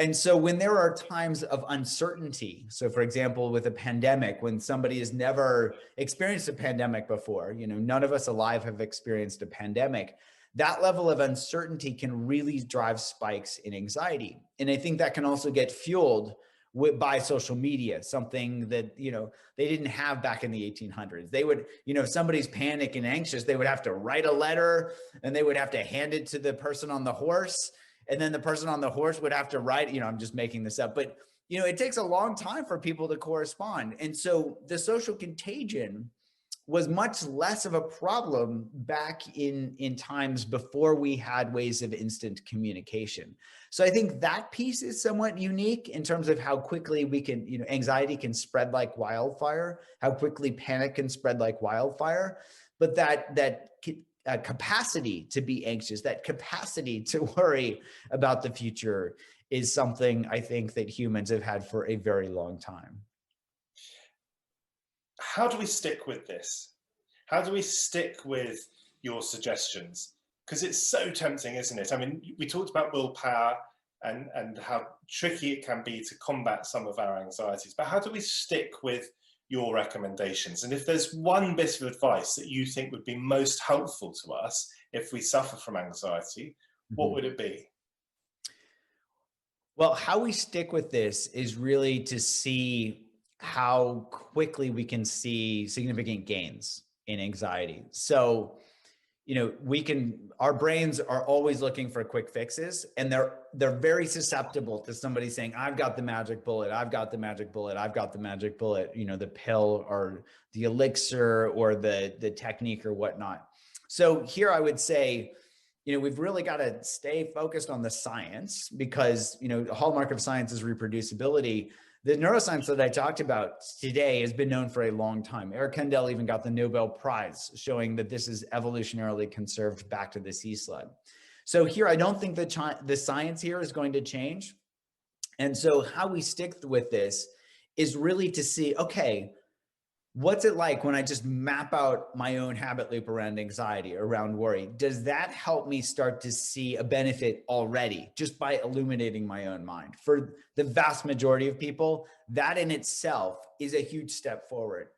And so when there are times of uncertainty, so for example, with a pandemic, when somebody has never experienced a pandemic before, none of us alive have experienced a pandemic, that level of uncertainty can really drive spikes in anxiety. And I think that can also get fueled by social media, something that, they didn't have back in the 1800s. They would, if somebody's panic and anxious, they would have to write a letter and they would have to hand it to the person on the horse. And then the person on the horse would have to write, I'm just making this up, but it takes a long time for people to correspond. And so the social contagion was much less of a problem back in times before we had ways of instant communication. So I think that piece is somewhat unique in terms of how quickly we can, anxiety can spread like wildfire, how quickly panic can spread like wildfire, but that capacity to be anxious, that capacity to worry about the future is something I think that humans have had for a very long time. How do we stick with this? How do we stick with your suggestions? Because it's so tempting, isn't it? I mean, we talked about willpower and how tricky it can be to combat some of our anxieties, but how do we stick with your recommendations? And if there's one bit of advice that you think would be most helpful to us if we suffer from anxiety, what would it be? Well, how we stick with this is really to see how quickly we can see significant gains in anxiety. So, our brains are always looking for quick fixes, and they're very susceptible to somebody saying, I've got the magic bullet, I've got the magic bullet, I've got the magic bullet, the pill or the elixir or the technique or whatnot. So here I would say, we've really got to stay focused on the science because, the hallmark of science is reproducibility. The neuroscience that I talked about today has been known for a long time. Eric Kandel even got the Nobel Prize, showing that this is evolutionarily conserved back to the sea slug. So here, I don't think that the science here is going to change. And so how we stick with this is really to see, okay, what's it like when I just map out my own habit loop around anxiety, around worry? Does that help me start to see a benefit already just by illuminating my own mind? For the vast majority of people, that in itself is a huge step forward.